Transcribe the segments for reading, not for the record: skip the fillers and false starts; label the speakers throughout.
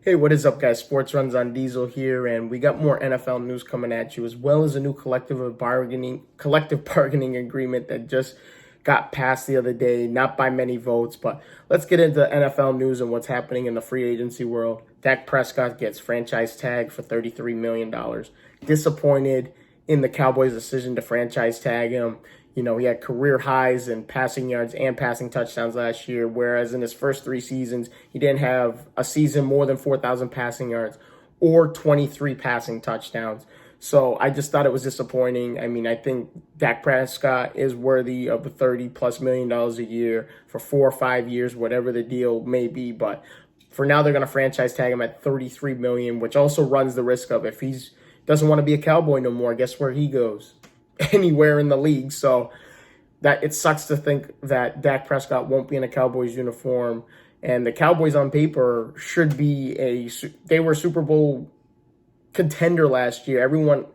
Speaker 1: Hey, what is up, guys? Sports Runs on Diesel here, and we got more NFL news coming at you, as well as a new collective bargaining agreement that just got passed the other day, not by many votes. But let's get into NFL news and what's happening in the free agency world. Dak Prescott gets franchise tag for $33 million. Disappointed in the Cowboys' decision to franchise tag him. He had career highs in passing yards and passing touchdowns last year, whereas in his first three seasons, he didn't have a season more than 4,000 passing yards or 23 passing touchdowns. So I just thought it was disappointing. I think Dak Prescott is worthy of the $30+ million a year for 4 or 5 years, whatever the deal may be. But for now, they're going to franchise tag him at $33 million, which also runs the risk of if he doesn't want to be a Cowboy no more, guess where he goes? Anywhere in the league. So that it sucks to think that Dak Prescott won't be in a Cowboys uniform. And the Cowboys on paper should be they were a Super Bowl contender last year. Everyone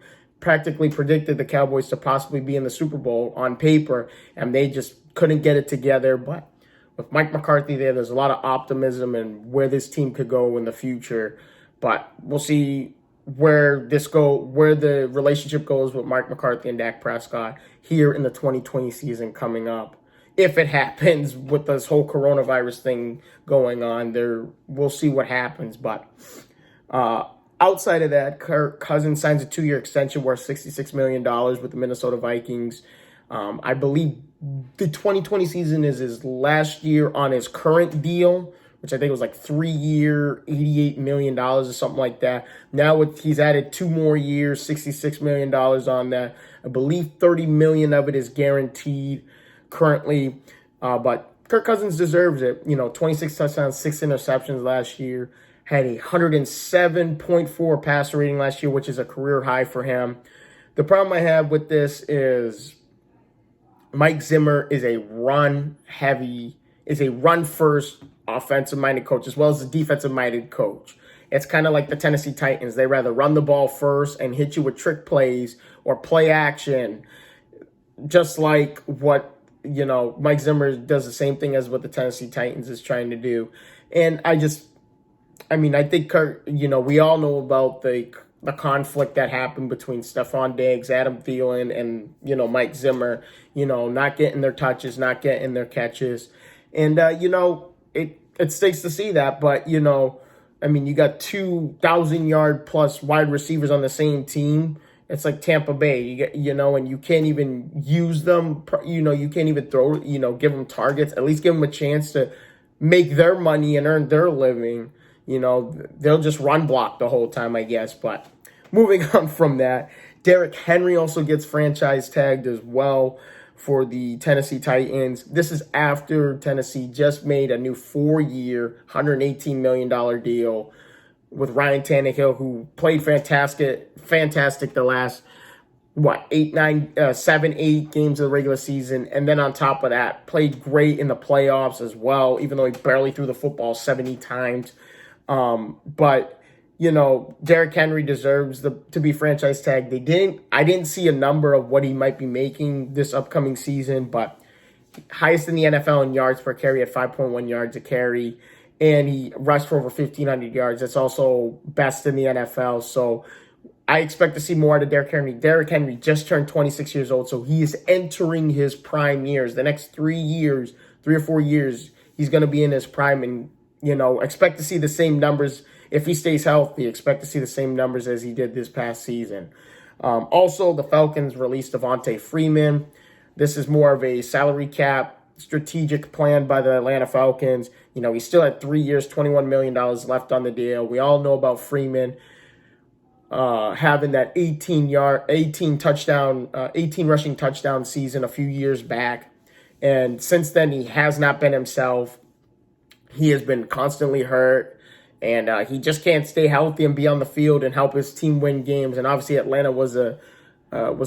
Speaker 1: practically predicted the Cowboys to possibly be in the Super Bowl on paper, and they just couldn't get it together. But with Mike McCarthy there's a lot of optimism and where this team could go in the future. But we'll see where the relationship goes with Mike McCarthy and Dak Prescott here in the 2020 season coming up. If it happens with this whole coronavirus thing going on, we'll see what happens. But outside of that, Kirk Cousins signs a 2-year extension worth $66 million with the Minnesota Vikings. I believe the 2020 season is his last year on his current deal, which I think was like 3-year, $88 million or something like that. Now he's added 2 more years, $66 million on that. I believe $30 million of it is guaranteed currently. But Kirk Cousins deserves it. 26 touchdowns, 6 interceptions last year. Had a 107.4 passer rating last year, which is a career high for him. The problem I have with this is Mike Zimmer is a run-first offensive-minded coach as well as a defensive-minded coach. It's kind of like the Tennessee Titans. They rather run the ball first and hit you with trick plays or play action, just like what, Mike Zimmer does the same thing as what the Tennessee Titans is trying to do. And I think Kirk, we all know about the conflict that happened between Stephon Diggs, Adam Thielen, and, Mike Zimmer, not getting their touches, not getting their catches. And, it stinks to see that, but, you got 2,000-yard plus wide receivers on the same team. It's like Tampa Bay, and you can't even use them, you can't even throw, give them targets, at least give them a chance to make their money and earn their living. They'll just run block the whole time, I guess. But moving on from that, Derrick Henry also gets franchise tagged as well for the Tennessee Titans. This is after Tennessee just made a new 4-year, $118 million deal with Ryan Tannehill, who played fantastic the last, 7, 8 games of the regular season. And then on top of that, played great in the playoffs as well, even though he barely threw the football 70 times. But Derrick Henry deserves to be franchise tagged. I didn't see a number of what he might be making this upcoming season, but highest in the NFL in yards per carry at 5.1 yards a carry, and he rushed for over 1,500 yards. That's also best in the NFL. So I expect to see more out of Derrick Henry. Derrick Henry just turned 26 years old, so he is entering his prime years. The next 3 or 4 years, he's going to be in his prime, and expect to see the same numbers. If he stays healthy, expect to see the same numbers as he did this past season. Also, the Falcons released Devontae Freeman. This is more of a salary cap strategic plan by the Atlanta Falcons. He still had 3 years, $21 million left on the deal. We all know about Freeman having that 18 rushing touchdown season a few years back. And since then, he has not been himself. He has been constantly hurt. And he just can't stay healthy and be on the field and help his team win games. And obviously, Atlanta was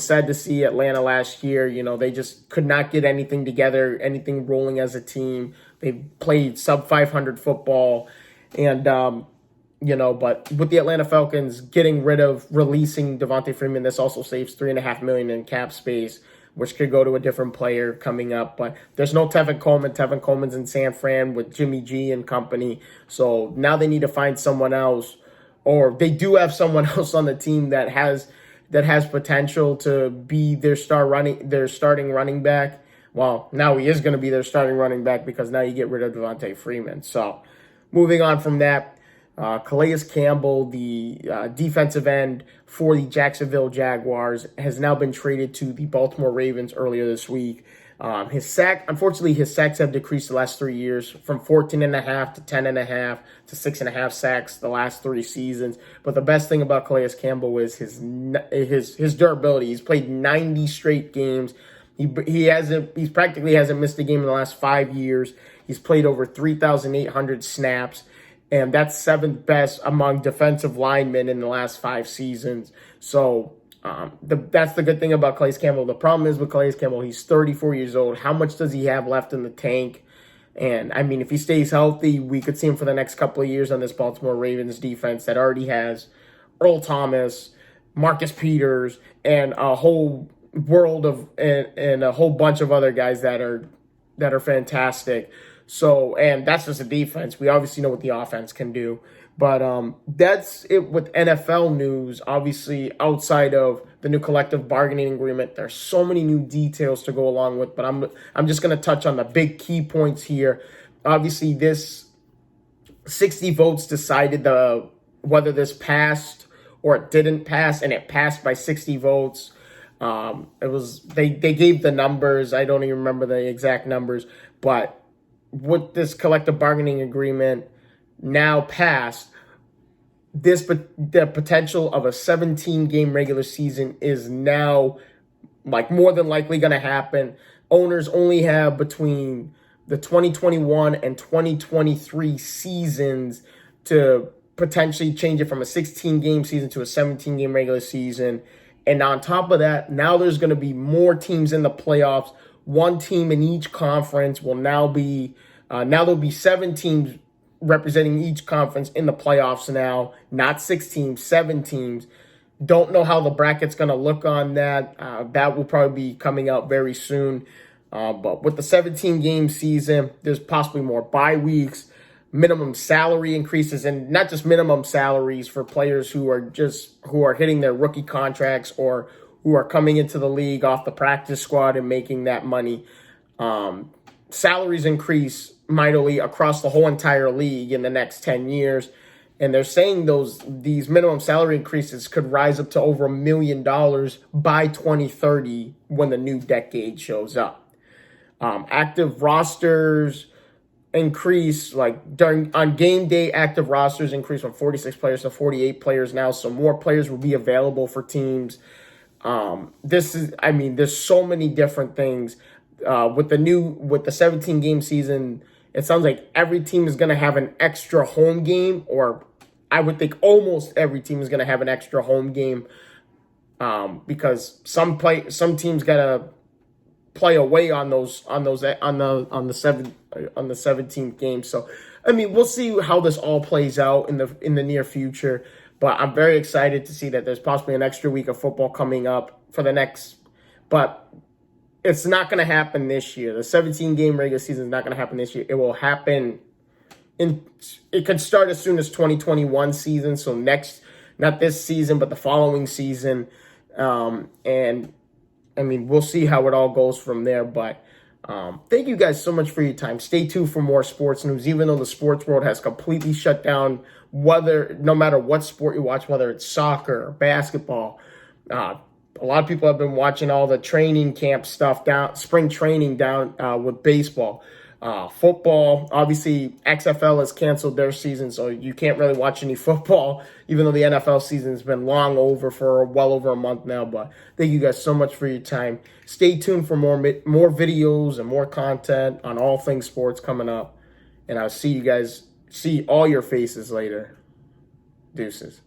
Speaker 1: sad to see Atlanta last year. They just could not get anything together, anything rolling as a team. They played sub-500 football. And, but with the Atlanta Falcons releasing Devontae Freeman, this also saves $3.5 million in cap space. which could go to a different player coming up. But there's no Tevin Coleman. Tevin Coleman's in San Fran with Jimmy G and company. So now they need to find someone else, or they do have someone else on the team that has potential to be their starting running back. Well, now he is going to be their starting running back because now you get rid of Devontae Freeman. So moving on from that, Calais Campbell, the defensive end for the Jacksonville Jaguars, has now been traded to the Baltimore Ravens earlier this week. Unfortunately, his sacks have decreased the last 3 years from 14.5 to 10.5 to 6.5 sacks the last 3 seasons. But the best thing about Calais Campbell is his durability. He's played 90 straight games. He practically hasn't missed a game in the last 5 years. He's played over 3,800 snaps, and that's 7th best among defensive linemen in the last 5 seasons. So that's the good thing about Calais Campbell. The problem is with Calais Campbell, he's 34 years old. How much does he have left in the tank? And, I mean, if he stays healthy, we could see him for the next couple of years on this Baltimore Ravens defense that already has Earl Thomas, Marcus Peters, and a whole world of and a whole bunch of other guys that are fantastic. So, and that's just a defense. We obviously know what the offense can do. But that's it with NFL news. Obviously, outside of the new collective bargaining agreement, there's so many new details to go along with. But I'm just going to touch on the big key points here. Obviously, this 60 votes decided whether this passed or it didn't pass, and it passed by 60 votes. They gave the numbers. I don't even remember the exact numbers, but with this collective bargaining agreement now passed, the potential of a 17-game regular season is now more than likely going to happen. Owners only have between the 2021 and 2023 seasons to potentially change it from a 16-game season to a 17-game regular season. And on top of that, now there's going to be more teams in the playoffs. One team in each conference will now there'll be 7 teams representing each conference in the playoffs now, not 6 teams, 7 teams. Don't know how the bracket's going to look on that. That will probably be coming out very soon. But with the 17-game season, there's possibly more bye weeks, minimum salary increases, and not just minimum salaries for players who are hitting their rookie contracts or who are coming into the league off the practice squad and making that money. Salaries increase mightily across the whole entire league in the next 10 years. And they're saying these minimum salary increases could rise up to over $1 million by 2030 when the new decade shows up. Active rosters increase, on game day, active rosters increase from 46 players to 48 players now. So more players will be available for teams. There's so many different things. With the 17-game season, it sounds like every team is going to have an extra home game, or I would think almost every team is going to have an extra home game, because some teams got to play away on the 17th game. So, we'll see how this all plays out in the near future. But I'm very excited to see that there's possibly an extra week of football coming up for the next. But it's not going to happen this year. The 17-game regular season is not going to happen this year. It will happen it could start as soon as 2021 season. So not this season, but the following season. We'll see how it all goes from there. But thank you guys so much for your time. Stay tuned for more sports news, even though the sports world has completely shut down, no matter what sport you watch, whether it's soccer or basketball. A lot of people have been watching all the training camp stuff spring training down with baseball. Football, obviously, XFL has canceled their season, so you can't really watch any football, even though the NFL season has been long over for well over a month now. But thank you guys so much for your time. Stay tuned for more videos and more content on all things sports coming up. And I'll see all your faces later. Deuces.